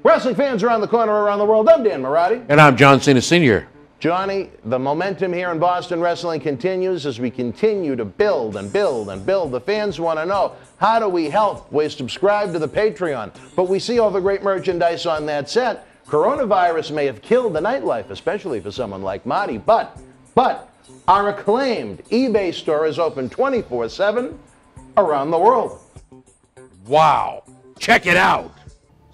Wrestling fans around the corner, around the world, I'm Dan Mirade. And I'm John Cena Sr. Johnny, the momentum here in Boston wrestling continues as we continue to build and build and build. The fans want to know, how do we help? We subscribe to the Patreon, but we see all the great merchandise on that set. Coronavirus may have killed the nightlife, especially for someone like Marty, but our acclaimed eBay store is open 24/7 around the world. Wow. Check it out.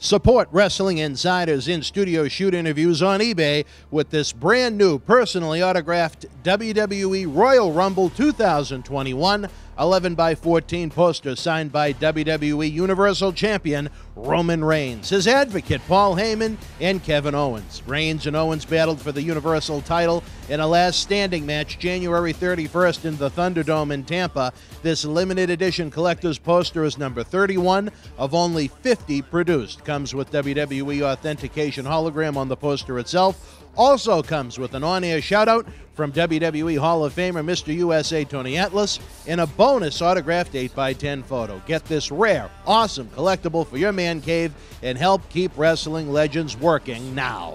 Support Wrestling Insider's in-studio shoot interviews on eBay with this brand new personally autographed WWE Royal Rumble 2021 11x14 poster signed by WWE Universal Champion Roman Reigns, his advocate Paul Heyman, and Kevin Owens. Reigns and Owens battled for the Universal title in a last standing match January 31st in the Thunderdome in Tampa. This limited edition collector's poster is number 31 of only 50 produced. Comes with WWE authentication hologram on the poster itself. Also comes with an on-air shout-out from WWE Hall of Famer Mr. USA Tony Atlas and a bonus autographed 8x10 photo. Get this rare, awesome collectible for your man cave and help keep wrestling legends working now.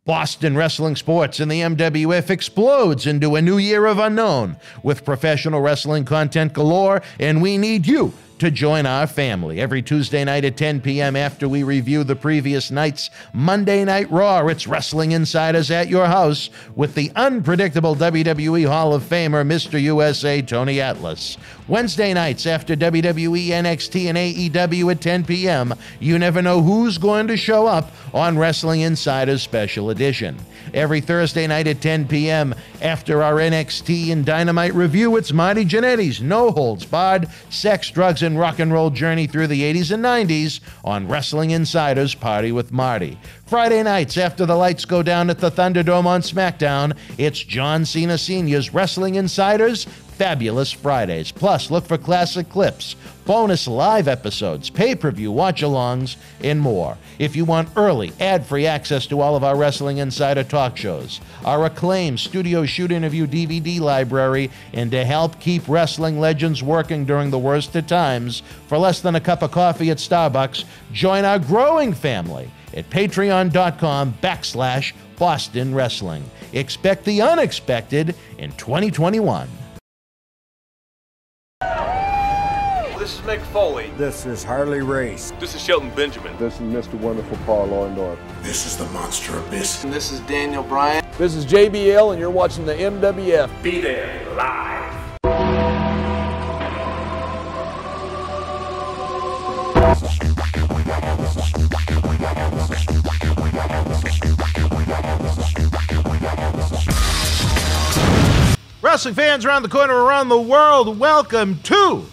Boston wrestling sports in the MWF explodes into a new year of unknown with professional wrestling content galore, and we need you to join our family. Every Tuesday night at 10 p.m. after we review the previous night's Monday Night Raw, it's Wrestling Insiders at your house with the unpredictable WWE Hall of Famer, Mr. USA Tony Atlas. Wednesday nights after WWE, NXT, and AEW at 10 p.m., you never know who's going to show up on Wrestling Insiders Special Edition. Every Thursday night at 10 p.m. after our NXT and Dynamite review, it's Marty Jannetty's No Holds Barred Sex, Drugs, and Rock and Roll journey through the 80s and 90s on Wrestling Insiders Party with Marty. Friday nights after the lights go down at the Thunderdome on SmackDown, it's John Cena Sr.'s Wrestling Insiders Fabulous Fridays. Plus, look for classic clips, bonus live episodes, pay-per-view watch-alongs, and more. If you want early, ad-free access to all of our Wrestling Insider talk shows, our acclaimed studio shoot interview DVD library, and to help keep wrestling legends working during the worst of times, for less than a cup of coffee at Starbucks, join our growing family at patreon.com/Boston Wrestling. Expect the unexpected in 2021. This is Mick Foley. This is Harley Race. This is Shelton Benjamin. This is Mr. Wonderful Paul Orndorff. This is the Monster Abyss. And this is Daniel Bryan. This is JBL, and you're watching the MWF. Be there live. Wrestling fans around the corner, around the world, welcome to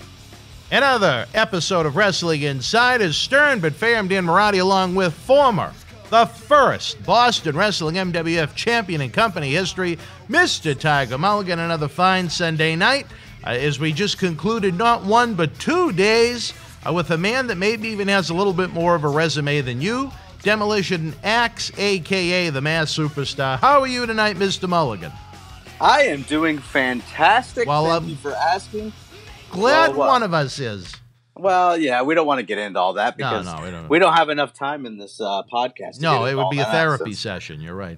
another episode of Wrestling Insiders. Stern but fair. I'm Dan Mirade, along with the first Boston Wrestling MWF champion in company history, Mr. Tiger Mulligan. Another fine Sunday night as we just concluded not one but 2 days with a man that maybe even has a little bit more of a resume than you, Demolition Axe, a.k.a. the Mass Superstar. How are you tonight, Mr. Mulligan? I am doing fantastic. Well, Thank you for asking. Glad one of us is. Well, yeah, we don't want to get into all that because we don't have enough time in this podcast. No, it would be a therapy session. You're right.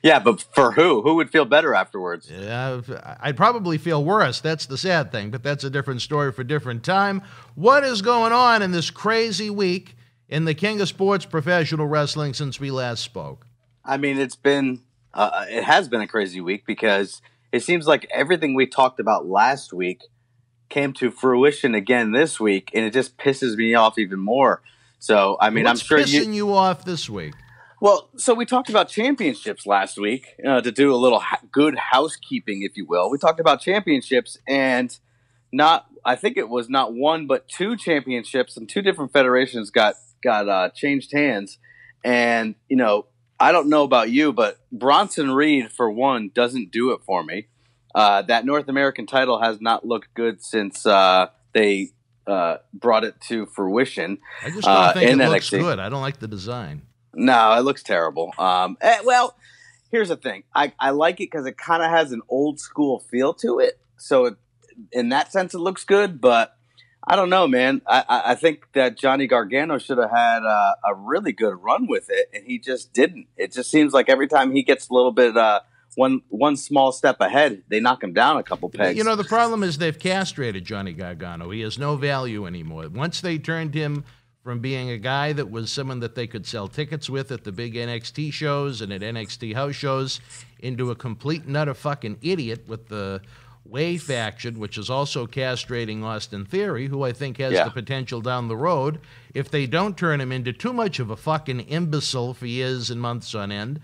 Yeah, but for who? Who would feel better afterwards? Yeah, I'd probably feel worse. That's the sad thing, but that's a different story for a different time. What is going on in this crazy week in the king of sports professional wrestling since we last spoke? I mean, it has been a crazy week because it seems like everything we talked about last week came to fruition again this week, and it just pisses me off even more. So, I mean, What's I'm sure pissing you off this week? Well, so we talked about championships last week to do a little good housekeeping, if you will. We talked about championships, and I think it was not one but two championships and two different federations got changed hands. And I don't know about you, but Bronson Reed, for one, doesn't do it for me. That North American title has not looked good since they brought it to fruition. I just don't think it NXT. Looks good. I don't like the design. No, it looks terrible. Well, here's the thing. I like it because it kind of has an old school feel to it. So in that sense, it looks good. But I don't know, man. I think that Johnny Gargano should have had a really good run with it, and he just didn't. It just seems like every time he gets a little bit one small step ahead, they knock him down a couple pegs. You know, the problem is they've castrated Johnny Gargano. He has no value anymore. Once they turned him from being a guy that was someone that they could sell tickets with at the big NXT shows and at NXT house shows into a complete and utter fucking idiot with the Way faction, which is also castrating Austin Theory, who I think has the potential down the road, if they don't turn him into too much of a fucking imbecile for years and months on end,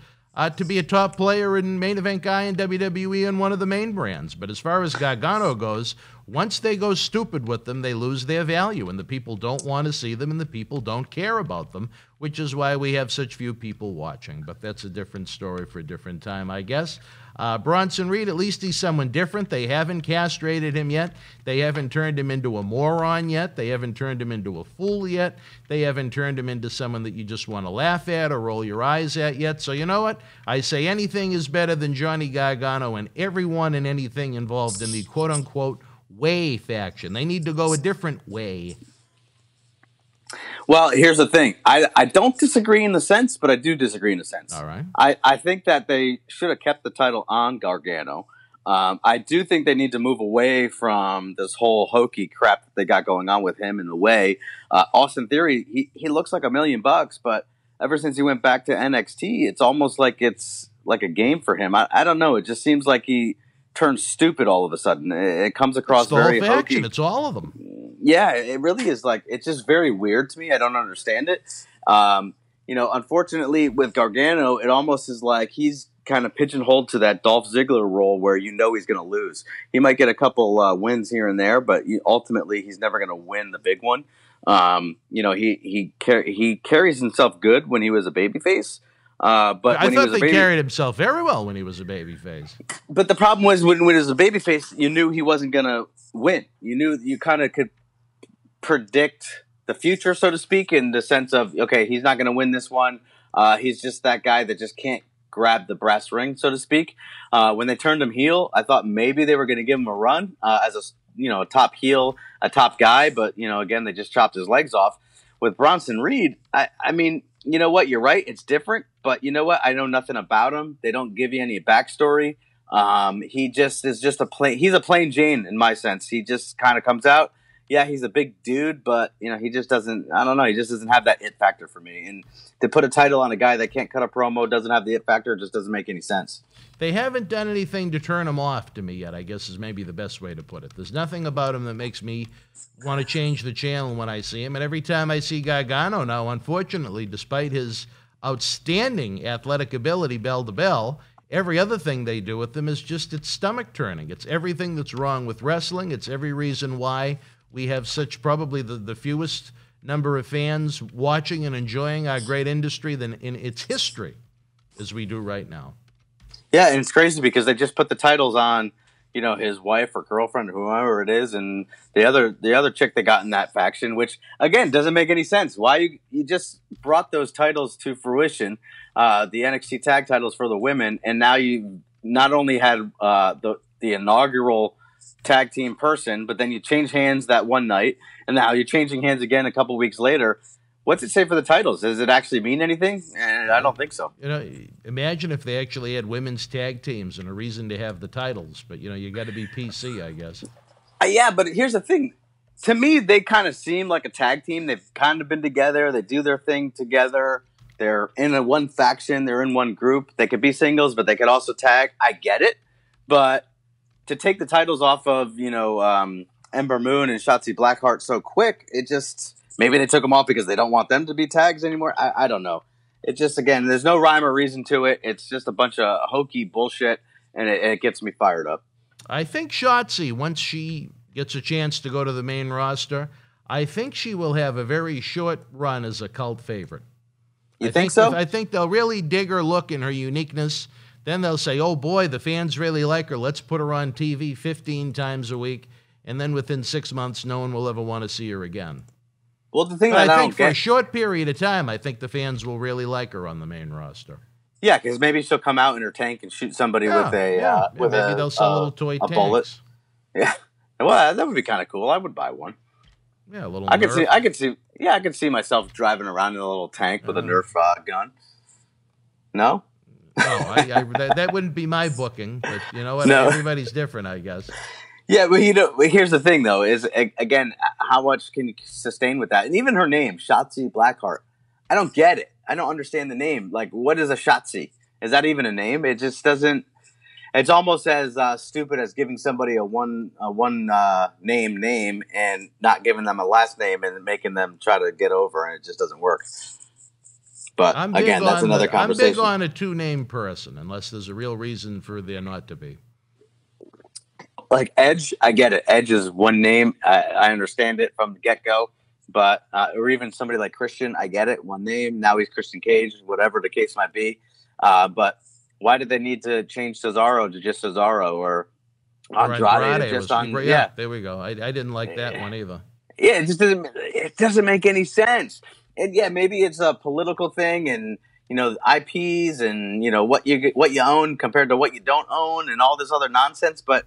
to be a top player and main event guy in WWE and one of the main brands. But as far as Gargano goes, once they go stupid with them, they lose their value, and the people don't want to see them, and the people don't care about them, which is why we have such few people watching. But that's a different story for a different time, I guess. Bronson Reed, at least he's someone different. They haven't castrated him yet. They haven't turned him into a moron yet. They haven't turned him into a fool yet. They haven't turned him into someone that you just want to laugh at or roll your eyes at yet. So you know what? I say anything is better than Johnny Gargano and everyone and anything involved in the quote-unquote Way faction. They need to go a different way. Well, here's the thing. I don't disagree in the sense, but I do disagree in a sense. All right. I think that they should have kept the title on Gargano. I do think they need to move away from this whole hokey crap that they got going on with him in the Way. Austin Theory, he looks like $1 million, but ever since he went back to NXT, it's almost like it's like a game for him. I don't know. It just seems like he turns stupid all of a sudden. It comes across very hokey. It's all of them. Yeah, it really is. Like, it's just very weird to me. I don't understand it. You know, unfortunately with Gargano, it almost is like he's kind of pigeonholed to that Dolph Ziggler role where you know he's going to lose. He might get a couple wins here and there, but ultimately he's never going to win the big one. You know, he carries himself good when he was a babyface. But I thought they carried himself very well when he was a babyface. But the problem was when he was a babyface, you knew he wasn't going to win. You knew you kind of could predict the future, so to speak, in the sense of, okay, he's not going to win this one. He's just that guy that just can't grab the brass ring, so to speak. When they turned him heel, I thought maybe they were going to give him a run as a top heel, a top guy. But, again, they just chopped his legs off. With Bronson Reed, I mean, you know what? You're right. It's different. But you know what? I know nothing about him. They don't give you any backstory. He just is just he's a plain Jane in my sense. He just kind of comes out. Yeah, he's a big dude, but he just doesn't, I don't know, he just doesn't have that it factor for me. And to put a title on a guy that can't cut a promo, doesn't have the it factor, just doesn't make any sense. They haven't done anything to turn him off to me yet, I guess is maybe the best way to put it. There's nothing about him that makes me want to change the channel when I see him. And every time I see Gargano now, unfortunately, despite his outstanding athletic ability bell to bell, every other thing they do with him is just it's stomach turning. It's everything that's wrong with wrestling. It's every reason why we have such probably the fewest number of fans watching and enjoying our great industry than in its history as we do right now. Yeah, and it's crazy because they just put the titles on, his wife or girlfriend or whoever it is, and the other chick they got in that faction, which again doesn't make any sense. Why you just brought those titles to fruition, the NXT tag titles for the women, and now you not only had the inaugural tag team person, but then you change hands that one night, and now you're changing hands again a couple weeks later. What's it say for the titles? Does it actually mean anything? I don't think so. Imagine if they actually had women's tag teams and a reason to have the titles, but you got to be PC, I guess. Yeah, but here's the thing. To me, they kind of seem like a tag team. They've kind of been together. They do their thing together. They're in one faction. They're in one group. They could be singles, but they could also tag. I get it, but to take the titles off of, Ember Moon and Shotzi Blackheart so quick, it just, maybe they took them off because they don't want them to be tags anymore. I don't know. It just, again, there's no rhyme or reason to it. It's just a bunch of hokey bullshit, and it gets me fired up. I think Shotzi, once she gets a chance to go to the main roster, I think she will have a very short run as a cult favorite. You think so? I think they'll really dig her look and her uniqueness. Then they'll say, oh, boy, the fans really like her. Let's put her on TV 15 times a week. And then within 6 months, no one will ever want to see her again. Well, the thing but that I think for a short period of time, I think the fans will really like her on the main roster. Yeah, because maybe she'll come out in her tank and shoot somebody with a maybe they'll sell little toy tanks. Bullet. Yeah, well, that would be kind of cool. I would buy one. Yeah, a little. I Nerf. could see myself driving around in a little tank with a Nerf gun. No. No, that wouldn't be my booking, but you know what? No. Everybody's different, I guess. Yeah, but here's the thing, though, is, again, how much can you sustain with that? And even her name, Shotzi Blackheart, I don't get it. I don't understand the name. Like, what is a Shotzi? Is that even a name? It just doesn't. It's almost as stupid as giving somebody a one name and not giving them a last name and making them try to get over, and it just doesn't work. But again, that's another conversation. I'm big on a two-name person, unless there's a real reason for there not to be. Like Edge, I get it. Edge is one name. I understand it from the get-go. But or even somebody like Christian, I get it. One name. Now he's Christian Cage, whatever the case might be. But why did they need to change Cesaro to just Cesaro or Andrade to just Andrade? Yeah, there we go. I didn't like that one either. Yeah, it just doesn't make any sense. And yeah, maybe it's a political thing, and IPs, and what you own compared to what you don't own, and all this other nonsense. But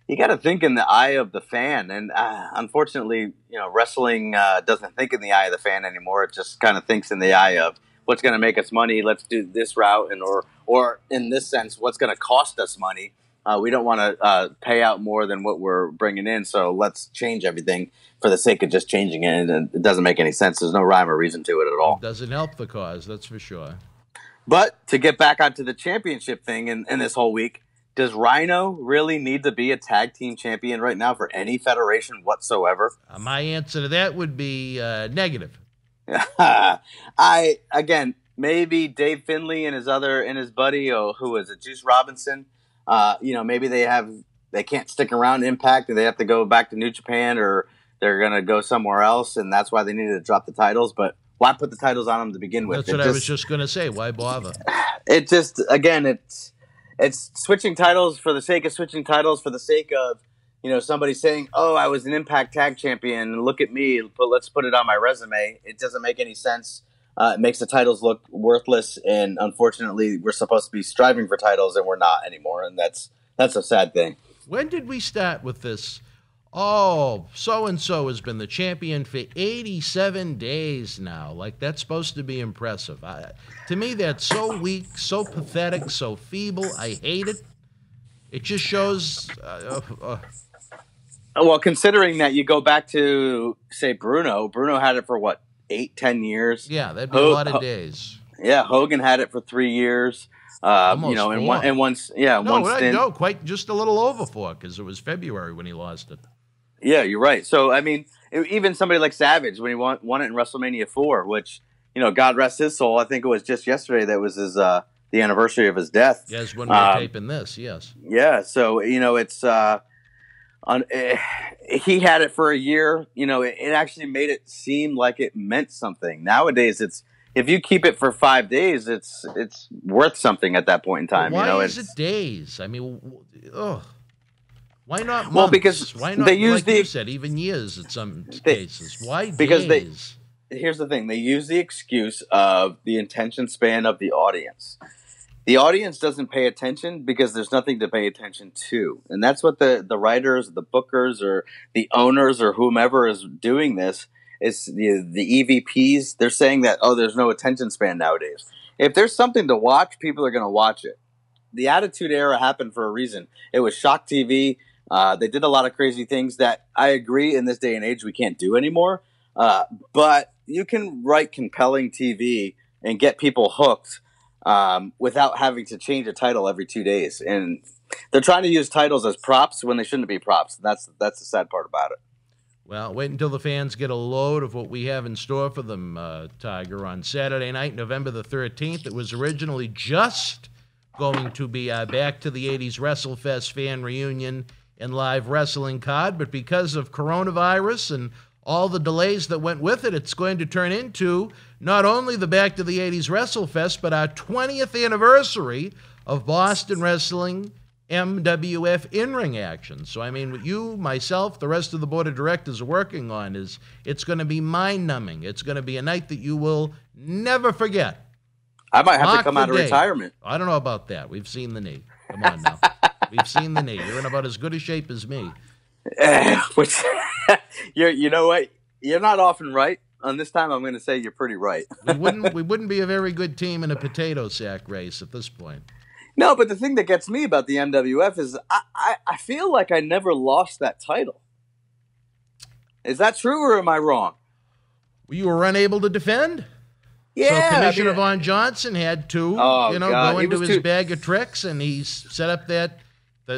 you got to think in the eye of the fan, and unfortunately, wrestling doesn't think in the eye of the fan anymore. It just kind of thinks in the eye of what's going to make us money. Let's do this route, and or in this sense, what's going to cost us money. We don't want to pay out more than what we're bringing in, so let's change everything for the sake of just changing it. And it doesn't make any sense. There's no rhyme or reason to it at all. It doesn't help the cause, that's for sure. But to get back onto the championship thing in this whole week, does Rhino really need to be a tag team champion right now for any federation whatsoever? My answer to that would be negative. Maybe Dave Finlay and his buddy, who is it, Juice Robinson. Maybe they can't stick around Impact and they have to go back to New Japan, or they're going to go somewhere else, and that's why they needed to drop the titles. But why put the titles on them to begin with? That's what I was just going to say. Why bother? It just, again, it's switching titles for the sake of switching titles, for the sake of, somebody saying, oh, I was an Impact Tag Champion, look at me, let's put it on my resume. It doesn't make any sense. It makes the titles look worthless, and unfortunately, we're supposed to be striving for titles, and we're not anymore, and that's a sad thing. When did we start with this? Oh, so-and-so has been the champion for 87 days now. Like, that's supposed to be impressive. To me, that's so weak, so pathetic, so feeble. I hate it. It just shows... Well, considering that you go back to, say, Bruno had it for, 8-10 years? Yeah, that'd be a lot of days. Yeah, Hogan had it for 3 years. Almost 4. one stint. No, quite just a little over 4, because it was February when he lost it. Yeah, you're right. So, I mean, even somebody like Savage, when he won it in WrestleMania 4, which, God rest his soul, I think it was just yesterday that was his the anniversary of his death. Yes, when we're taping this, yes. Yeah, so, it's... he had it for a year. It actually made it seem like it meant something. Nowadays, if you keep it for 5 days, it's worth something at that point in time. Why is it days? I mean, why not months? Well, because why not, they use like you said, even years in some cases? Why because days? Here's the thing. They use the excuse of the attention span of the audience. The audience doesn't pay attention because there's nothing to pay attention to. And that's what the writers, the bookers, or the owners, or whomever is doing this, is the EVPs. They're saying that, there's no attention span nowadays. If there's something to watch, people are going to watch it. The Attitude Era happened for a reason. It was shock TV. They did a lot of crazy things that I agree in this day and age we can't do anymore. But you can write compelling TV and get people hooked without having to change a title every 2 days. And they're trying to use titles as props when they shouldn't be props. That's the sad part about it. Well, wait until the fans get a load of what we have in store for them, Tiger. On Saturday night, November the 13th, it was originally just going to be Back to the 80s WrestleFest fan reunion and live wrestling card, but because of coronavirus and all the delays that went with it, it's going to turn into not only the Back to the 80s WrestleFest, but our 20th anniversary of Boston Wrestling MWF in-ring action. So, I mean, what you, myself, the rest of the board of directors are working on is it's going to be mind-numbing. It's going to be a night that you will never forget. I might have to come out of retirement. I don't know about that. We've seen the knee. Come on now. We've seen the knee. You're in about as good a shape as me. Which, you know what? You're not often right. On this time, I'm going to say you're pretty right. We wouldn't be a very good team in a potato sack race at this point. No, but the thing that gets me about the MWF is I feel like I never lost that title. Is that true or am I wrong? You were unable to defend? Yeah. So Commissioner Von Johnson had to, go into his bag of tricks, and he set up the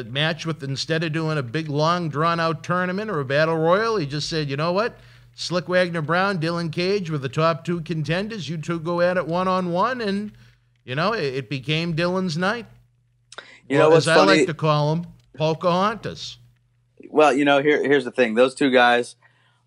match with, instead of doing a big, long, drawn-out tournament or a battle royal, he just said, you know what? Slick Wagner-Brown, Dylan Cage were the top two contenders. You two go at it one-on-one, and, it became Dylan's night. As I like to call him, Pocahontas. Well, here's the thing. Those two guys,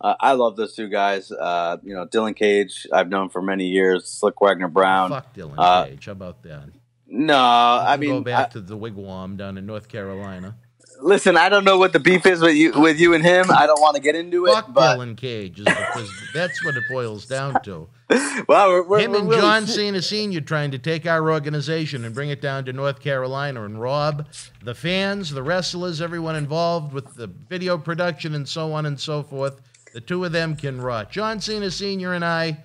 I love those two guys. Dylan Cage, I've known for many years. Slick Wagner-Brown. Fuck Dylan Cage. How about that? No, I mean, go back to the wigwam down in North Carolina. Listen, I don't know what the beef is with you and him. I don't want to get into it. Fuck Dylan Cage, because that's what it boils down to. Well, him and John Cena Sr. trying to take our organization and bring it down to North Carolina and rob the fans, the wrestlers, everyone involved with the video production and so on and so forth. The two of them can rot. John Cena Sr. and I,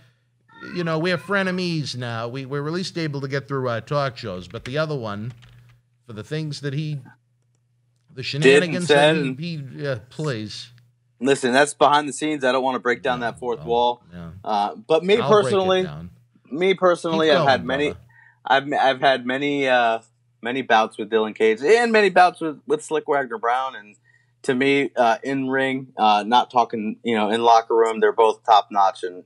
we're frenemies now. We're at least able to get through our talk shows, but the other one, for the things that the shenanigans that he please. Listen, that's behind the scenes. I don't want to break down that fourth wall. Yeah. But me personally, I've had many bouts with Dylan Cage and many bouts with Slick Wagner-Brown. And to me, in ring, not talking, in locker room, they're both top notch. And,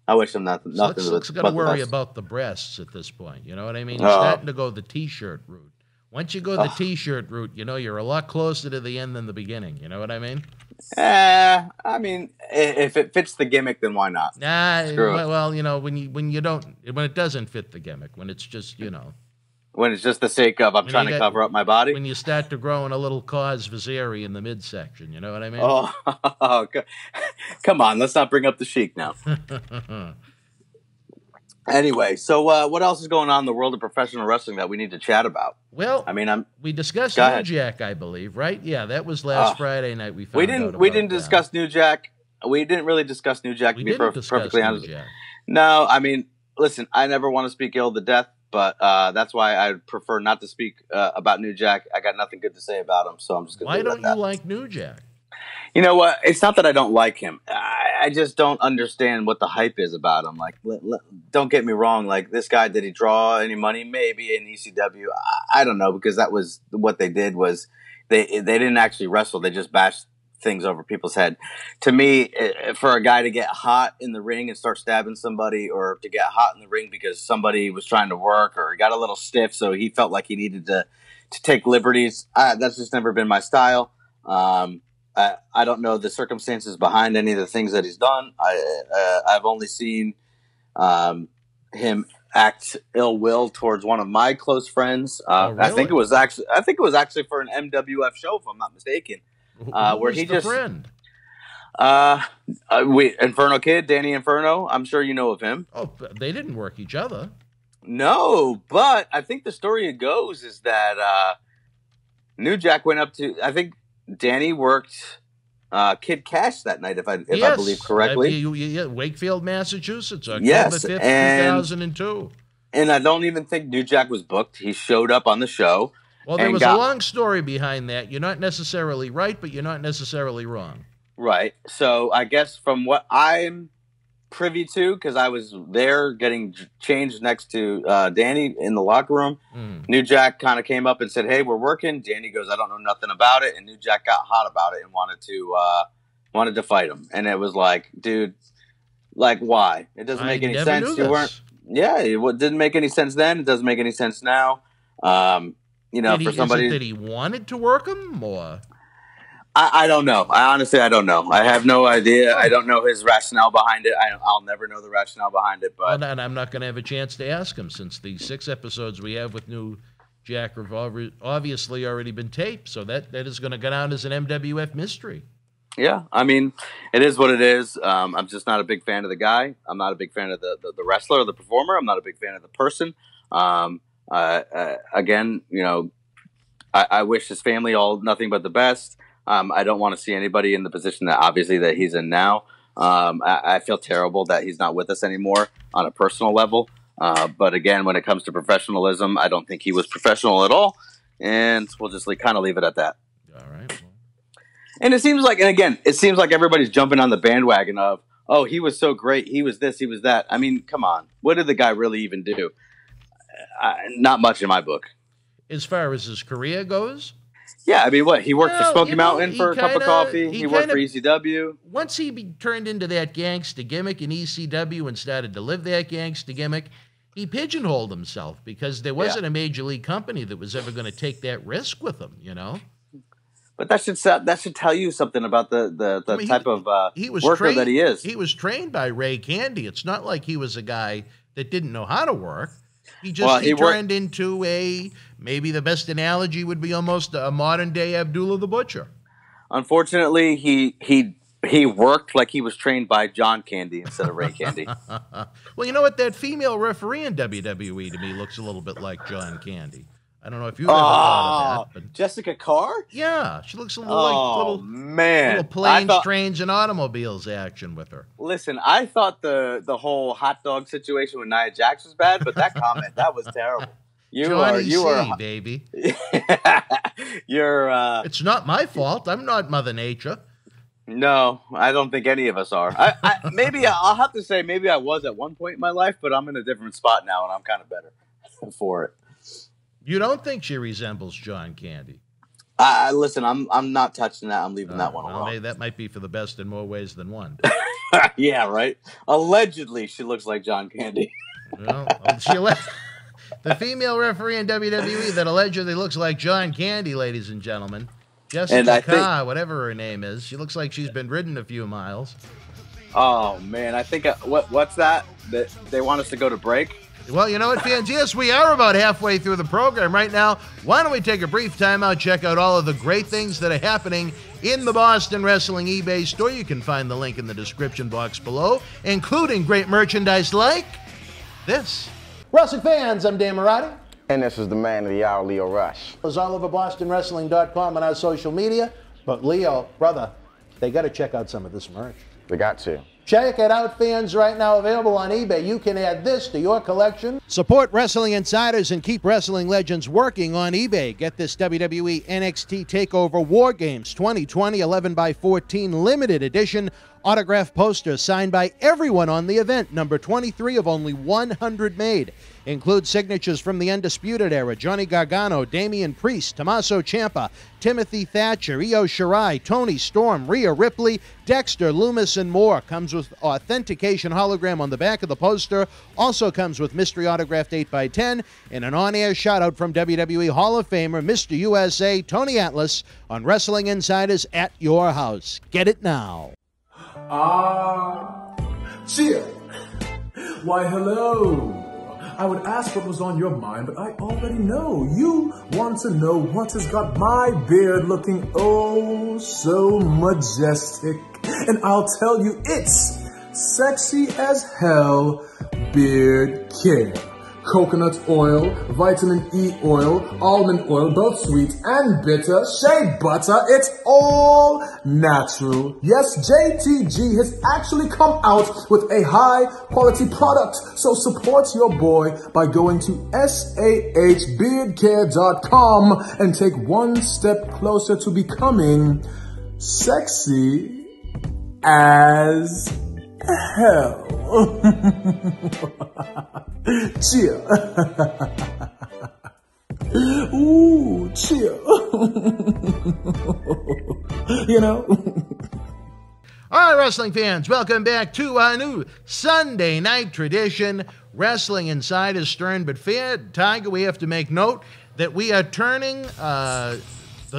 I wish them nothing. Slick's got to worry about the breasts at this point. You know what I mean? He's starting to go the T-shirt route. Once you go the T-shirt route, you're a lot closer to the end than the beginning. You know what I mean? I mean, if it fits the gimmick, then why not? Well, when it doesn't fit the gimmick, when it's just, when it's just the sake of I'm trying to cover up my body. When you start to grow in a little cause visceri in the midsection, you know what I mean? Oh, come on, let's not bring up the Sheik now. Anyway, so what else is going on in the world of professional wrestling that we need to chat about? Well, we discussed New Jack, I believe, right? Yeah, that was last Friday night. We didn't discuss New Jack. We didn't really discuss New Jack. To be perfectly honest, no. I mean, listen, I never want to speak ill to death, but that's why I prefer not to speak about New Jack. I got nothing good to say about him, so I'm just going to. Why don't you like New Jack? You know what? It's not that I don't like him. I just don't understand what the hype is about him. Like, don't get me wrong. Like, this guy, did he draw any money? Maybe in ECW. I don't know, because that was what they did. Was they didn't actually wrestle. They just bashed things over people's head. To me, for a guy to get hot in the ring and start stabbing somebody, or to get hot in the ring because somebody was trying to work, or he got a little stiff, so he felt like he needed to take liberties. That's just never been my style. I don't know the circumstances behind any of the things that he's done. I've only seen him act ill will towards one of my close friends. Really? I think it was actually for an MWF show, if I'm not mistaken. Where he just friend? Inferno Kid, Danny Inferno. I'm sure you know of him. Oh, they didn't work each other. No, but I think the story goes is that New Jack went up to. I think Danny worked Kid Cash that night, if I believe correctly. Wakefield, Massachusetts, October 5th, 2002. And I don't even think New Jack was booked. He showed up on the show. Well, there was a long story behind that. You're not necessarily right, but you're not necessarily wrong. Right. So I guess from what I'm privy to, because I was there getting changed next to Danny in the locker room, New Jack kind of came up and said, "Hey, we're working." Danny goes, "I don't know nothing about it," and New Jack got hot about it and wanted to fight him. And it was like, dude, like, why? It doesn't make any sense. You weren't. Yeah, it didn't make any sense then. It doesn't make any sense now. For somebody that he wanted to work him, or I don't know. I don't know. I have no idea. I don't know his rationale behind it. I'll never know the rationale behind it. But and I'm not going to have a chance to ask him, since the 6 episodes we have with New Jack have obviously already been taped. So that is going to go down as an MWF mystery. Yeah, I mean, it is what it is. I'm just not a big fan of the guy. I'm not a big fan of the wrestler or the performer. I'm not a big fan of the person. Again, I wish his family all nothing but the best. I don't want to see anybody in the position that obviously that he's in now. I feel terrible that he's not with us anymore on a personal level. But again, when it comes to professionalism, I don't think he was professional at all. And we'll just kind of leave it at that. All right. And it seems like everybody's jumping on the bandwagon of, oh, he was so great. He was this, he was that. I mean, come on. What did the guy really even do? Not much in my book. As far as his career goes? Yeah, I mean, what? He worked for Smoky Mountain for a cup of coffee. He worked for ECW. Once he turned into that gangsta gimmick in ECW and started to live that gangsta gimmick, he pigeonholed himself because there wasn't a major league company that was ever going to take that risk with him, you know? But that should tell you something about the type of worker that he is. He was trained by Ray Candy. It's not like he was a guy that didn't know how to work. He turned into maybe the best analogy would be almost a modern day Abdullah the Butcher. Unfortunately, he worked like he was trained by John Candy instead of Ray Candy. Well, you know what? That female referee in WWE to me looks a little bit like John Candy. I don't know if you've ever thought of that. But Jessica Carr? Yeah, she looks a little little planes, trains, and automobiles action with her. Listen, I thought the whole hot dog situation with Nia Jax was bad, but that comment, that was terrible. You are, baby. You're. It's not my fault. I'm not Mother Nature. No, I don't think any of us are. Maybe I'll have to say maybe I was at one point in my life, but I'm in a different spot now, and I'm kind of better for it. You don't think she resembles John Candy? Listen, I'm not touching that. I'm leaving that one alone. Maybe that might be for the best in more ways than one. Yeah, right. Allegedly, she looks like John Candy. Well, the female referee in WWE that allegedly looks like John Candy, ladies and gentlemen, Jessica Carr, whatever her name is, she looks like she's been ridden a few miles. Oh man, I think what's that? That they want us to go to break. Well, you know what, fans? Yes, we are about halfway through the program right now. Why don't we take a brief time out, check out all of the great things that are happening in the Boston Wrestling eBay store. You can find the link in the description box below, including great merchandise like this. Wrestling fans, I'm Dan Mirade. And this is the man of the hour, Leo Rush. It's all over BostonWrestling.com and our social media. But Leo, brother, they got to check out some of this merch. They got to. Check it out, fans, right now available on eBay. You can add this to your collection. Support Wrestling Insiders and keep wrestling legends working on eBay. Get this WWE NXT TakeOver War Games 2020 11x14 limited edition autograph poster signed by everyone on the event, number 23 of only 100 made. Includes signatures from the Undisputed Era, Johnny Gargano, Damian Priest, Tommaso Ciampa, Timothy Thatcher, Io Shirai, Tony Storm, Rhea Ripley, Dexter, Loomis, and more. Comes with authentication hologram on the back of the poster. Also comes with mystery autographed 8x10 and an on-air shout-out from WWE Hall of Famer, Mr. USA, Tony Atlas, on Wrestling Insiders at your house. Get it now. Cheer! Why, hello! I would ask what was on your mind, but I already know. You want to know what has got my beard looking oh so majestic. And I'll tell you, it's sexy as hell beard care. Coconut oil, vitamin E oil, almond oil, both sweet and bitter, shea butter, it's all natural. Yes, JTG has actually come out with a high quality product. So support your boy by going to sahbeardcare.com and take one step closer to becoming sexy as hell. Cheer. Ooh, cheer. You know? All right, wrestling fans, welcome back to our new Sunday night tradition, Wrestling Insiders Stern but Fair. Tiger, we have to make note that we are turning the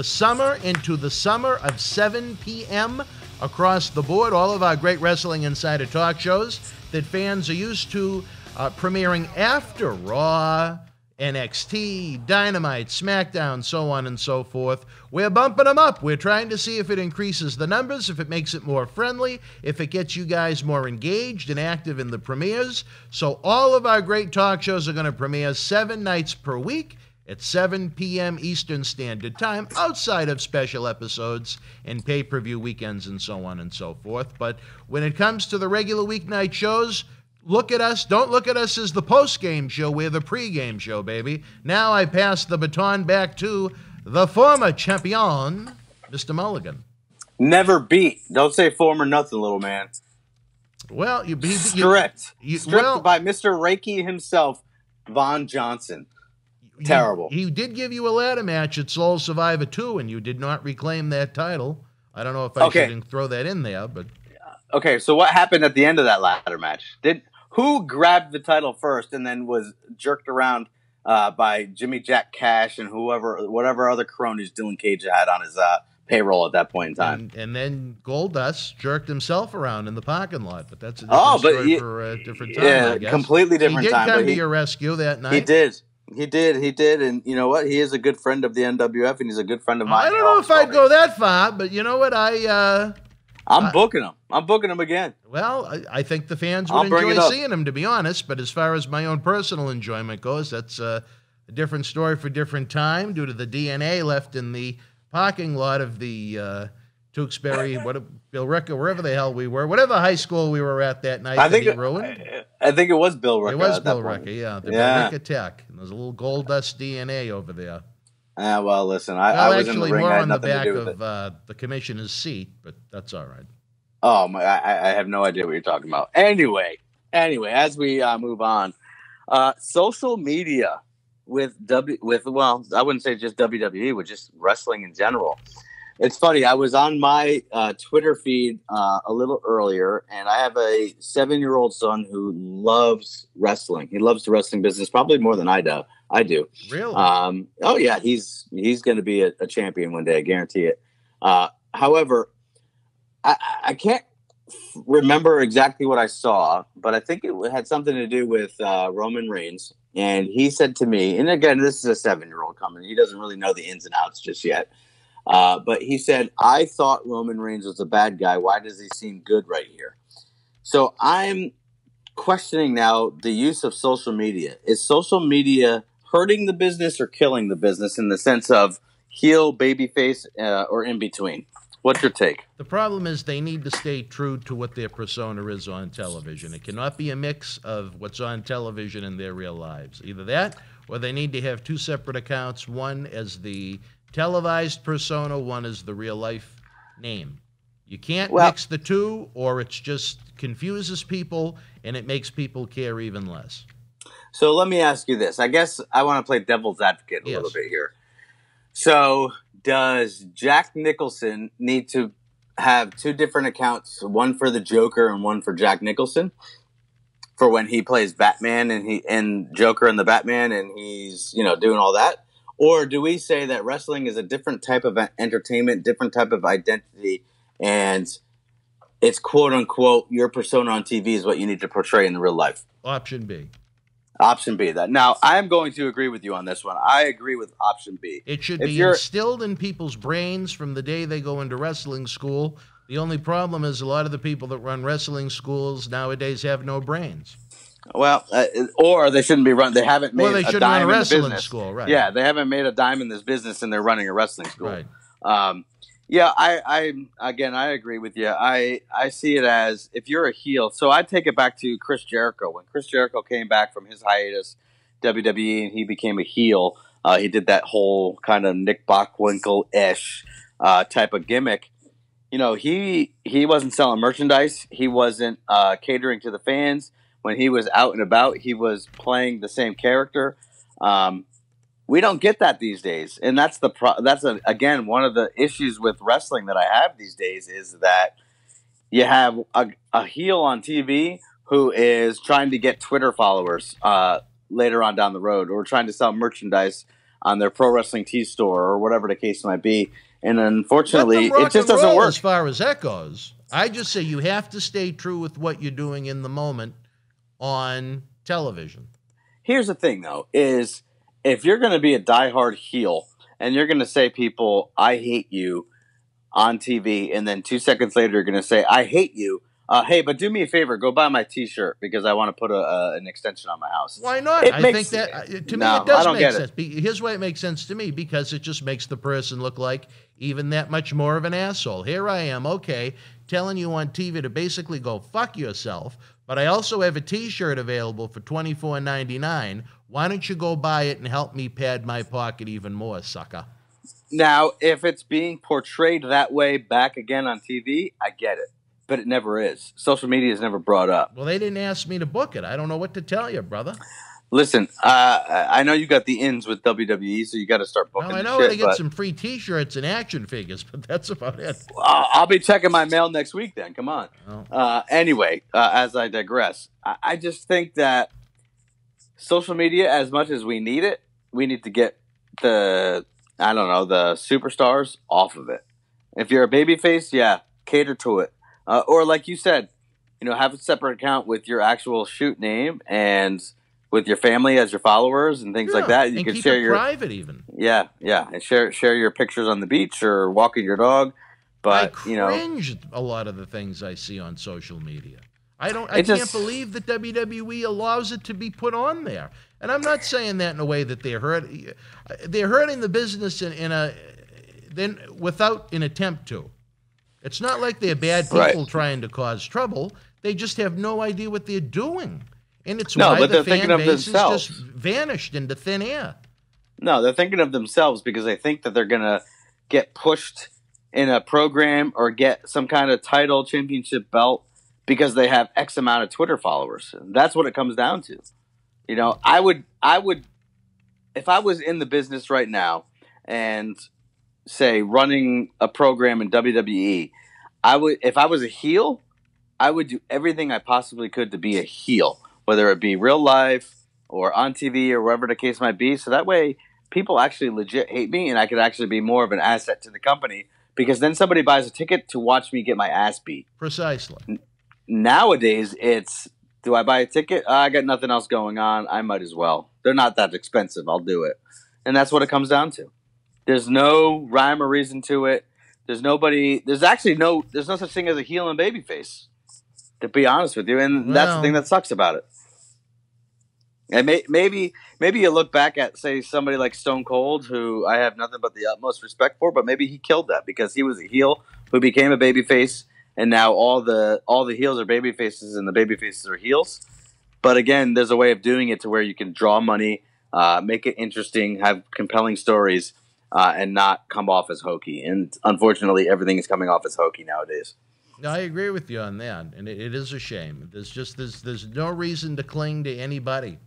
summer into the summer of 7 p.m. across the board. All of our great Wrestling Insider talk shows that fans are used to premiering after Raw, NXT, Dynamite, SmackDown, so on and so forth. We're bumping them up. We're trying to see if it increases the numbers, if it makes it more friendly, if it gets you guys more engaged and active in the premieres. So all of our great talk shows are going to premiere 7 nights per week, at 7 p.m. Eastern Standard Time, outside of special episodes and pay-per-view weekends and so on and so forth. But when it comes to the regular weeknight shows, look at us. Don't look at us as the post-game show. We're the pre-game show, baby. Now I pass the baton back to the former champion, Mr. Mulligan. Never beat. Don't say former nothing, little man. Well, stripped by Mr. Reiki himself, Von Johnson. Terrible. He did give you a ladder match at Soul Survivor 2, and you did not reclaim that title. I don't know if I should throw that in there, but okay. So what happened at the end of that ladder match? Who grabbed the title first and then was jerked around by Jimmy Jack Cash and whatever other cronies Dylan Cage had on his payroll at that point in time? And then Goldust jerked himself around in the parking lot, but that's a different story for a different time. Yeah, I guess. Completely different time. He did come to your rescue that night. He did, and you know what? He is a good friend of the NWF, and he's a good friend of mine. I don't know if I'd go that far, but you know what? I'm booking him. I'm booking him again. Well, I think the fans would enjoy seeing him, to be honest. But as far as my own personal enjoyment goes, that's a different story for different time due to the DNA left in the parking lot of the Tewksbury, Bill Ricker, wherever the hell we were, whatever high school we were at that night. I think it was Bill Ricker. It was Bill Ricker, yeah. The Bill Ricker Tech. And there's a little Goldust DNA over there. Well, listen, I was in the ring. More I had on the nothing back to do with of the commissioner's seat, but that's all right. Oh, I have no idea what you're talking about. Anyway, as we move on, social media with well, I wouldn't say just WWE, with just wrestling in general. It's funny. I was on my Twitter feed a little earlier, and I have a 7-year-old son who loves wrestling. He loves the wrestling business probably more than I do. Really? Oh yeah, he's going to be a champion one day. I guarantee it. However, I can't remember exactly what I saw, but I think it had something to do with Roman Reigns. And he said to me, and again, this is a 7-year-old coming. He doesn't really know the ins and outs just yet. But he said, I thought Roman Reigns was a bad guy. Why does he seem good right here? So I'm questioning now the use of social media. Is social media hurting the business or killing the business in the sense of heel, babyface, or in between? What's your take? The problem is they need to stay true to what their persona is on television. It cannot be a mix of what's on television and their real lives. Either that, or they need to have two separate accounts, one as the televised persona, one is the real life name. You can't mix the two, or it just confuses people and it makes people care even less. So let me ask you this. I guess I want to play devil's advocate a little bit here. So does Jack Nicholson need to have two different accounts, one for the Joker and one for Jack Nicholson, for when he plays Batman and Joker and the Batman and he's, doing all that? Or do we say that wrestling is a different type of entertainment, different type of identity, and it's quote-unquote your persona on TV is what you need to portray in the real life? Option B. Option B. That now, I am going to agree with you on this one. I agree with option B. It should be instilled in people's brains from the day they go into wrestling school. The only problem is a lot of the people that run wrestling schools nowadays have no brains. Well, or they shouldn't be run. They haven't made they a dime in the business. School, right? Yeah, they haven't made a dime in this business, and they're running a wrestling school. Right. Yeah, I agree with you. I see it as if you're a heel. So I take it back to Chris Jericho. When Chris Jericho came back from his hiatus, WWE, and he became a heel, he did that whole kind of Nick Bockwinkel-ish type of gimmick. He wasn't selling merchandise. He wasn't catering to the fans. When he was out and about, he was playing the same character. We don't get that these days, and that's again one of the issues with wrestling that I have these days is that you have a heel on TV who is trying to get Twitter followers later on down the road, or trying to sell merchandise on their Pro Wrestling Tee store or whatever the case might be, and unfortunately, it just doesn't work as far as that goes. I just say you have to stay true with what you're doing in the moment on television. Here's the thing, though, is if you're going to be a diehard heel and you're going to say people, I hate you on TV, and then 2 seconds later you're going to say, I hate you Hey, but do me a favor. Go buy my T-shirt because I want to put an extension on my house. Why not? I think that, to me, it does make sense. Here's why it makes sense to me, because it just makes the person look like even that much more of an asshole. Here I am, okay, telling you on TV to basically go fuck yourself, but I also have a T-shirt available for $24.99. Why don't you go buy it and help me pad my pocket even more, sucker? Now, if it's being portrayed that way back again on TV, I get it. But it never is. Social media is never brought up. Well, they didn't ask me to book it. I don't know what to tell you, brother. Listen, I know you got the ins with WWE, so you got to start booking. I know where to get some free T-shirts and action figures, but that's about it. I'll be checking my mail next week then. Come on. Oh. Anyway, as I digress, I just think that social media, as much as we need it, we need to get the superstars off of it. If you're a babyface, yeah, cater to it. Or like you said, have a separate account with your actual shoot name and with your family as your followers and things like that. You can share your private even. Yeah, and share your pictures on the beach or walking your dog. But I cringe a lot of the things I see on social media. I can't believe that WWE allows it to be put on there. And I'm not saying that in a way that they're hurting the business without an attempt to. It's not like they're bad people trying to cause trouble. They just have no idea what they're doing. And it's why the fan base has just vanished into thin air. No, they're thinking of themselves because they think that they're going to get pushed in a program or get some kind of title, championship belt because they have X amount of Twitter followers. That's what it comes down to. I would, if I was in the business right now and say running a program in WWE, if I was a heel, I would do everything I possibly could to be a heel, whether it be real life or on TV or wherever the case might be. So that way people actually legit hate me and I could actually be more of an asset to the company because then somebody buys a ticket to watch me get my ass beat. Precisely. Nowadays, do I buy a ticket? I got nothing else going on. I might as well. They're not that expensive. I'll do it. And that's what it comes down to. There's no rhyme or reason to it. There's no such thing as a heel and babyface, to be honest with you. And that's the thing that sucks about it. And maybe you look back at, say, somebody like Stone Cold, who I have nothing but the utmost respect for, but maybe he killed that because he was a heel who became a babyface, and now all the heels are babyfaces and the babyfaces are heels. But again, there's a way of doing it to where you can draw money, make it interesting, have compelling stories, and not come off as hokey. And unfortunately, everything is coming off as hokey nowadays. I agree with you on that, and it is a shame. There's no reason to cling to anybody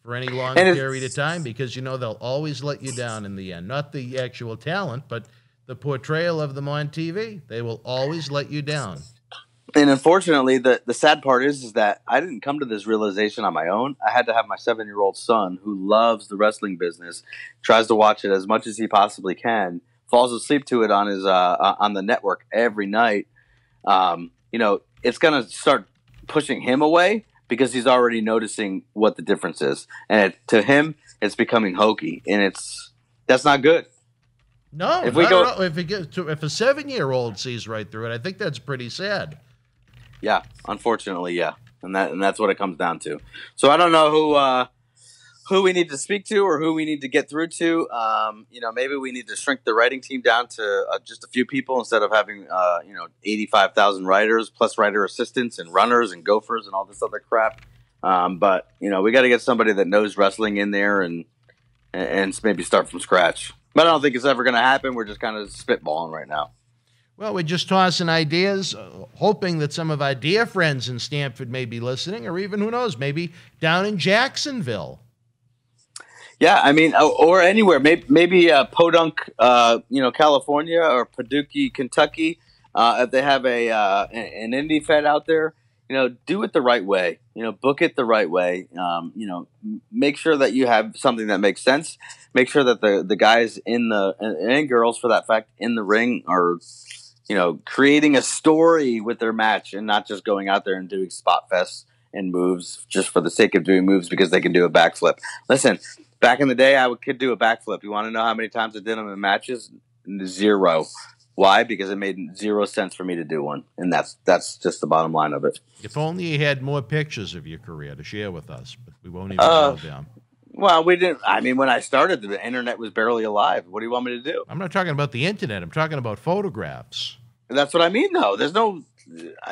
for any long period of time because they'll always let you down in the end. Not the actual talent, but the portrayal of them on TV. They will always let you down. And unfortunately, the sad part is that I didn't come to this realization on my own. I had to have my 7-year-old son who loves the wrestling business, tries to watch it as much as he possibly can, falls asleep to it on his on the network every night. It's going to start pushing him away because he's already noticing what the difference is. And to him, it's becoming hokey, and that's not good. No, if a 7-year-old sees right through it, I think that's pretty sad. Yeah, unfortunately, yeah, and that's what it comes down to. So I don't know who we need to speak to or who we need to get through to. Maybe we need to shrink the writing team down to just a few people instead of having 85,000 writers plus writer assistants and runners and gophers and all this other crap. But we got to get somebody that knows wrestling in there and maybe start from scratch. But I don't think it's ever going to happen. We're just kind of spitballing right now. Well, we're just tossing ideas, hoping that some of our dear friends in Stamford may be listening, or even, who knows, maybe down in Jacksonville. Yeah, I mean, or anywhere. Maybe Podunk, California, or Paducah, Kentucky. If they have an indie fed out there, do it the right way. Book it the right way. Make sure that you have something that makes sense. Make sure that the guys and girls, for that fact, in the ring are, creating a story with their match and not just going out there and doing spot fests and moves just for the sake of doing moves because they can do a backflip. Listen, back in the day, I could do a backflip. You want to know how many times I did them in matches? 0. Why? Because it made 0 sense for me to do one, and that's just the bottom line of it. If only you had more pictures of your career to share with us, but we won't even go down. Well, we didn't. I mean, when I started, the internet was barely alive. What do you want me to do? I'm not talking about the internet. I'm talking about photographs. That's what I mean, though. There's no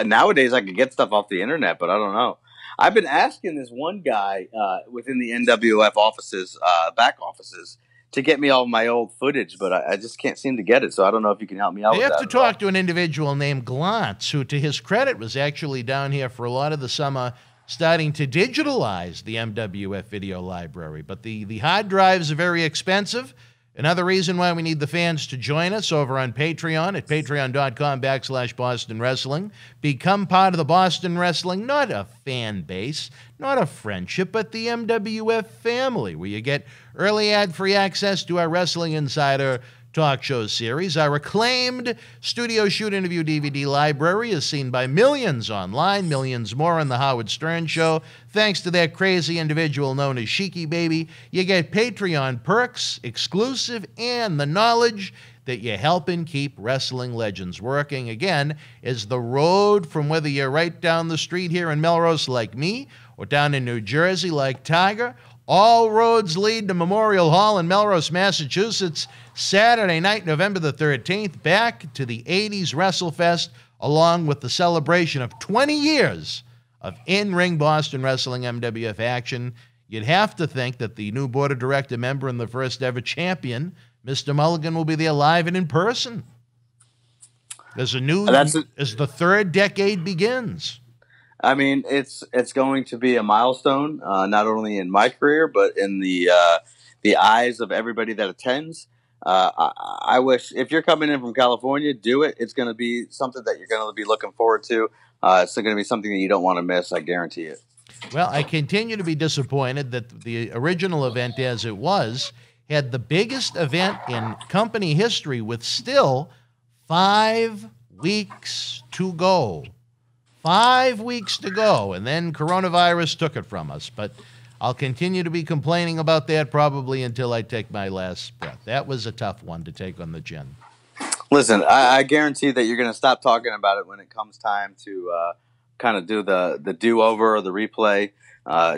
nowadays. I could get stuff off the internet, but I don't know. I've been asking this one guy within the NWF offices, back offices, to get me all my old footage, but I just can't seem to get it. So I don't know if you can help me out. You with have that to talk to an individual named Glantz, who, to his credit, was actually down here for a lot of the summer, starting to digitalize the MWF video library. But the hard drives are very expensive. Another reason why we need the fans to join us over on Patreon at patreon.com/Boston Wrestling. Become part of the Boston Wrestling, not a fan base, not a friendship, but the MWF family, where you get early ad-free access to our Wrestling Insider talk show series. Our acclaimed Studio Shoot interview DVD library is seen by millions online, millions more on the Howard Stern Show. Thanks to that crazy individual known as Sheiky Baby, you get Patreon perks, exclusive, and the knowledge that you're helping keep wrestling legends working. Again, is the road from whether you're right down the street here in Melrose like me or down in New Jersey like Tiger. All roads lead to Memorial Hall in Melrose, Massachusetts, Saturday night, November the 13th, back to the 80s WrestleFest, along with the celebration of 20 years of in-ring Boston Wrestling MWF action. You'd have to think that the new board of director member and the first ever champion, Mr. Mulligan, will be there live and in person. As the third decade begins. I mean, it's going to be a milestone, not only in my career, but in the eyes of everybody that attends. I wish, if you're coming in from California, do it. It's going to be something that you're going to be looking forward to. It's going to be something that you don't want to miss. I guarantee it. Well, I continue to be disappointed that the original event, as it was, had the biggest event in company history with still 5 weeks to go. 5 weeks to go, and then coronavirus took it from us. But I'll continue to be complaining about that probably until I take my last breath. That was a tough one to take on the chin. Listen, I guarantee that you're going to stop talking about it when it comes time to kind of do the do-over or the replay.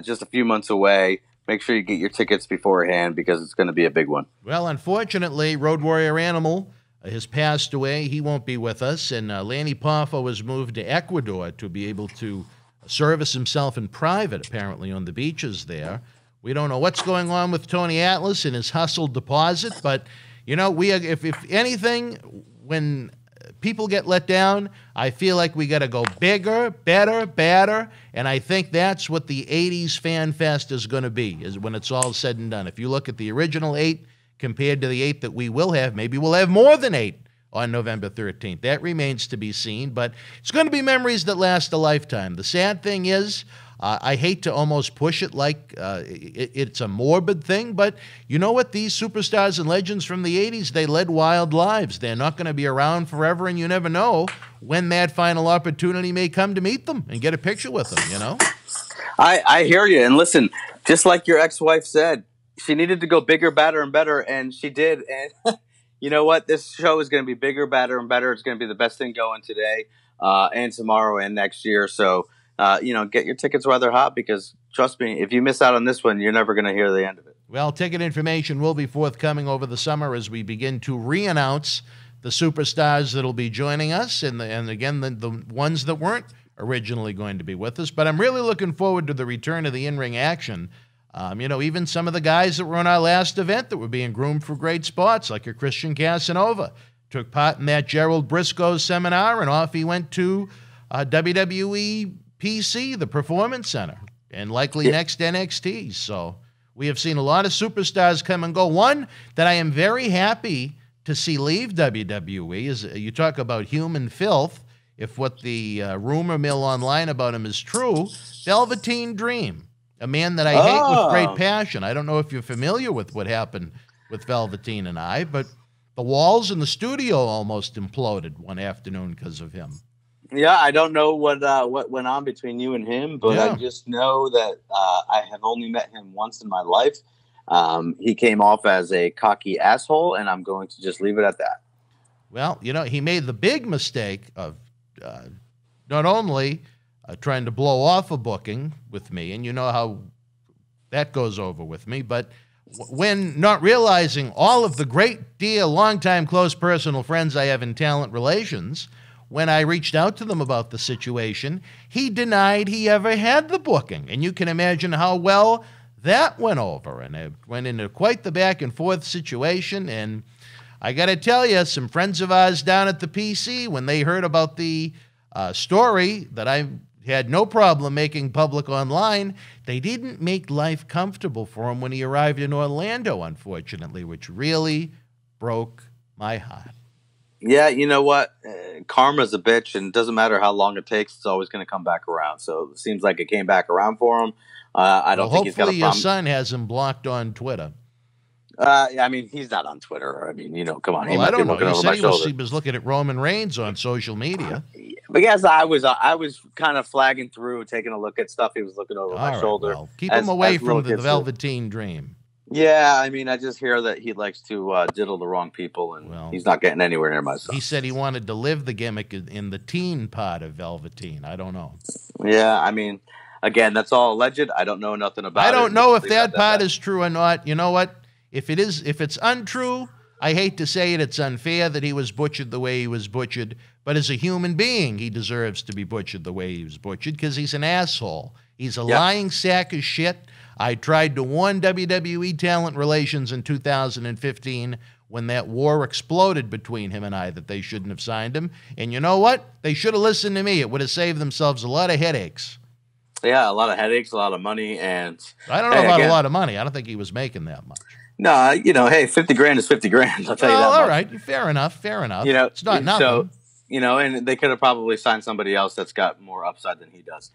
Just a few months away. Make sure you get your tickets beforehand because it's going to be a big one. Well, unfortunately, Road Warrior Animal has passed away. He won't be with us. And Lanny Poffo was moved to Ecuador to be able to service himself in private, apparently, on the beaches there. We don't know what's going on with Tony Atlas and his hustle deposit, but, you know, if anything, when people get let down, I feel like we got to go bigger, better, badder, and I think that's what the 80s Fanfest is going to be, is when it's all said and done. If you look at the original 8 compared to the 8 that we will have, maybe we'll have more than 8 on November 13th. That remains to be seen, but it's going to be memories that last a lifetime. The sad thing is, I hate to almost push it like it's a morbid thing, but you know what? These superstars and legends from the 80s, they led wild lives. They're not going to be around forever, and you never know when that final opportunity may come to meet them and get a picture with them, you know? I hear you, and listen, just like your ex-wife said, she needed to go bigger, badder, and better, and she did, and you know what? This show is going to be bigger, badder, and better. It's going to be the best thing going today and tomorrow and next year, so get your tickets while they're hot because, trust me, if you miss out on this one, you're never going to hear the end of it. Well, ticket information will be forthcoming over the summer as we begin to re-announce the superstars that will be joining us and again, the ones that weren't originally going to be with us. But I'm really looking forward to the return of the in-ring action. Even some of the guys that were on our last event that were being groomed for great spots, like a Christian Casanova, took part in that Gerald Briscoe seminar, and off he went to WWE PC, the Performance Center, and likely next NXT. So we have seen a lot of superstars come and go. One that I am very happy to see leave WWE is, you talk about human filth, if what the rumor mill online about him is true, Velveteen Dream, a man that I hate with great passion. I don't know if you're familiar with what happened with Velveteen and I, but the walls in the studio almost imploded one afternoon because of him. Yeah, I don't know what went on between you and him, but I just know that I have only met him once in my life. He came off as a cocky asshole, and I'm going to just leave it at that. Well, you know, he made the big mistake of not only trying to blow off a booking with me, and you know how that goes over with me, but when not realizing all of the great deal, longtime close personal friends I have in talent relations, when I reached out to them about the situation, he denied he ever had the booking. And you can imagine how well that went over. And it went into quite the back and forth situation. And I got to tell you, some friends of ours down at the PC, when they heard about the story that I had no problem making public online, they didn't make life comfortable for him when he arrived in Orlando, unfortunately, which really broke my heart. Yeah, you know what? Karma's a bitch, and it doesn't matter how long it takes, it's always going to come back around. So it seems like it came back around for him. I don't think he's got a problem. Hopefully your son has him blocked on Twitter. I mean, he's not on Twitter. I mean, you know, come on. Well, I don't know. He said he was looking at Roman Reigns on social media. But yes, I was kind of flagging through, taking a look at stuff he was looking over my shoulder. Well, keep him away from the Velveteen Dream. Yeah, I mean, I just hear that he likes to diddle the wrong people, and he's not getting anywhere near my son. He said he wanted to live the gimmick in the teen part of Velveteen. I don't know. Yeah, I mean, again, that's all alleged. I don't know nothing about it. I don't know if that part is true or not. You know what? If it's untrue, I hate to say it, it's unfair that he was butchered the way he was butchered. But as a human being, he deserves to be butchered the way he was butchered because he's an asshole. He's a lying sack of shit. I tried to warn WWE Talent Relations in 2015 when that war exploded between him and I that they shouldn't have signed him. And you know what? They should have listened to me. It would have saved themselves a lot of headaches. Yeah, a lot of headaches, a lot of money, and I don't know about a lot of money. I don't think he was making that much. No, you know, hey, 50 grand is 50 grand. I'll tell you that much. All right, fair enough. You know, it's not nothing. So, you know, and they could have probably signed somebody else that's got more upside than he does.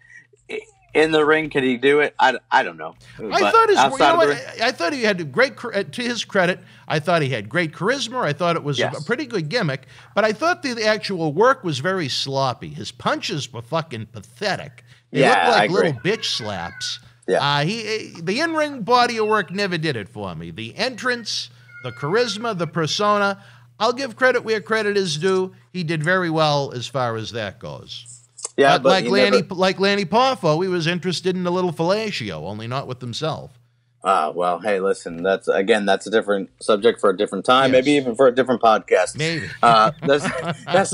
In the ring, could he do it? I don't know. I thought he had great, to his credit, I thought he had great charisma. I thought it was a pretty good gimmick, but I thought the actual work was very sloppy. His punches were fucking pathetic. They looked like little bitch slaps. Yeah. The in-ring body of work never did it for me. The entrance, the charisma, the persona, I'll give credit where credit is due. He did very well as far as that goes. Yeah, but like Lanny Poffo, he was interested in the little fellatio, only not with himself. Well, hey, listen, that's a different subject for a different time, maybe even for a different podcast. Maybe. That's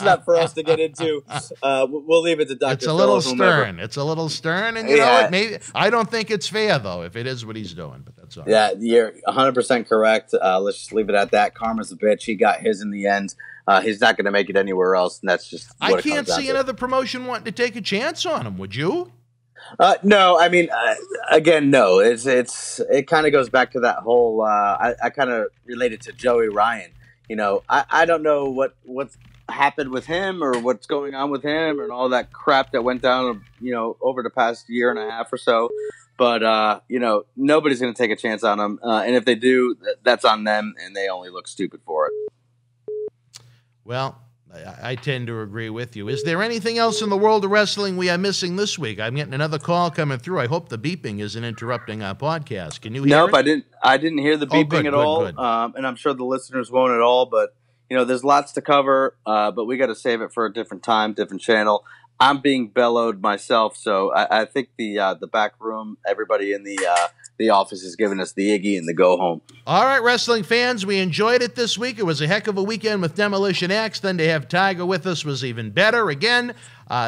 not for us to get into. We'll leave it to Dr. It's a little stern. It's a little stern, and you know what? Maybe I don't think it's fair though if it is what he's doing, but that's all. Yeah, you're 100% correct. Let's just leave it at that. Karma's a bitch. He got his in the end. He's not going to make it anywhere else, and that's just. I can't see another promotion wanting to take a chance on him. Would you? No, I mean, again, no. It kind of goes back to that whole. I kind of related to Joey Ryan. You know, I don't know what's happened with him or what's going on with him and all that crap that went down. You know, over the past year and a half or so. But you know, nobody's going to take a chance on him, and if they do, that's on them, and they only look stupid for it. Well, I tend to agree with you. Is there anything else in the world of wrestling we are missing this week? I'm getting another call coming through. I hope the beeping isn't interrupting our podcast. Can you hear it? Nope, I didn't hear the beeping at all. And I'm sure the listeners won't at all. But, you know, there's lots to cover, but we got to save it for a different time, different channel. I'm being bellowed myself, so I think the back room, everybody in the office is giving us the Iggy and the go home. All right, wrestling fans, we enjoyed it this week. It was a heck of a weekend with Demolition Axe. Then to have Tiger with us was even better. Again,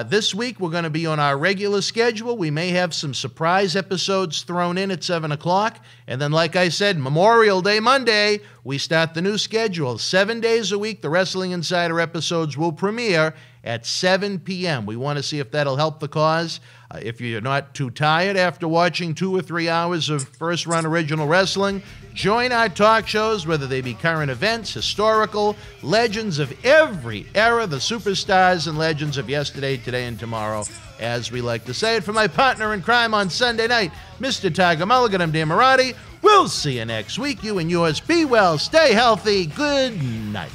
this week we're going to be on our regular schedule. We may have some surprise episodes thrown in at 7 o'clock. And then, like I said, Memorial Day Monday, we start the new schedule. 7 days a week, the Wrestling Insider episodes will premiere at 7 p.m. We want to see if that'll help the cause. If you're not too tired after watching 2 or 3 hours of first-run original wrestling, join our talk shows, whether they be current events, historical, legends of every era, the superstars and legends of yesterday, today, and tomorrow, as we like to say it. For my partner in crime on Sunday night, Mr. Tiger Mulligan, I'm Dan Marty. We'll see you next week. You and yours be well, stay healthy, good night.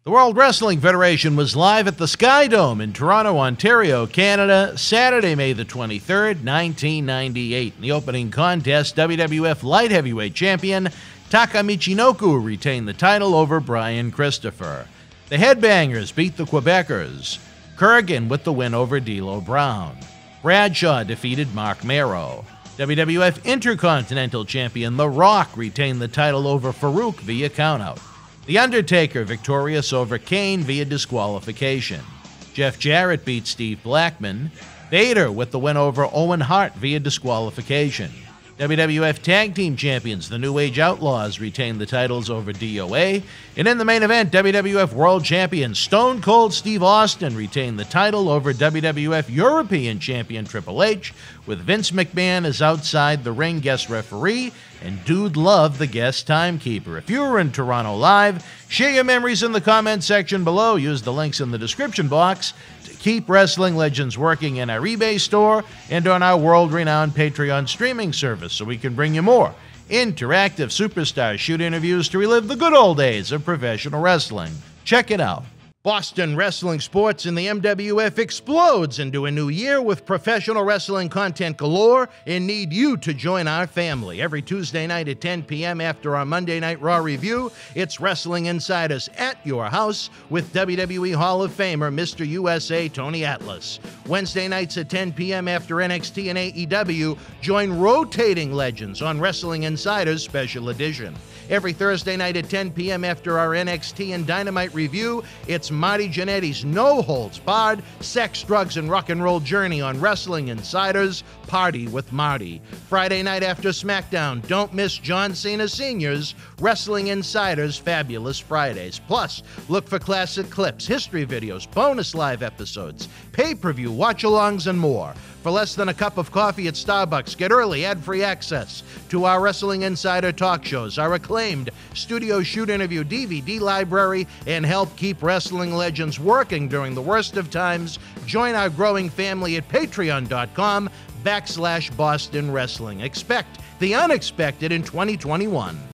The World Wrestling Federation was live at the Sky Dome in Toronto, Ontario, Canada, Saturday, May the 23rd, 1998. In the opening contest, WWF Light Heavyweight Champion Taka Michinoku retained the title over Brian Christopher. The Headbangers beat the Quebecers. Kurgan with the win over D'Lo Brown. Bradshaw defeated Mark Mero. WWF Intercontinental Champion The Rock retained the title over Farouk via countout. The Undertaker victorious over Kane via disqualification. Jeff Jarrett beat Steve Blackman. Vader with the win over Owen Hart via disqualification. WWF Tag Team Champions, the New Age Outlaws, retained the titles over DOA. And in the main event, WWF World Champion Stone Cold Steve Austin retained the title over WWF European Champion Triple H, with Vince McMahon as outside the ring guest referee and Dude Love the guest timekeeper. If you're in Toronto live, share your memories in the comment section below. Use the links in the description box to keep Wrestling Legends working in our eBay store and on our world-renowned Patreon streaming service so we can bring you more interactive superstar shoot interviews to relive the good old days of professional wrestling. Check it out. Boston Wrestling Sports in the MWF explodes into a new year with professional wrestling content galore and need you to join our family. Every Tuesday night at 10 p.m. after our Monday Night Raw review, it's Wrestling Insiders at your house with WWE Hall of Famer Mr. USA Tony Atlas. Wednesday nights at 10 p.m. after NXT and AEW, join rotating legends on Wrestling Insiders Special Edition. Every Thursday night at 10 p.m. after our NXT and Dynamite review, it's Marty Jannetty's no-holds-barred sex, drugs, and rock and roll journey on Wrestling Insiders Party with Marty. Friday night after SmackDown, don't miss John Cena Sr.'s Wrestling Insiders Fabulous Fridays. Plus, look for classic clips, history videos, bonus live episodes, pay-per-view watch-alongs, and more. For less than a cup of coffee at Starbucks, get early ad-free access to our Wrestling Insider talk shows, our acclaimed studio shoot interview DVD library, and help keep Wrestling Legends working during the worst of times. Join our growing family at patreon.com/Boston Wrestling. Expect the unexpected in 2021.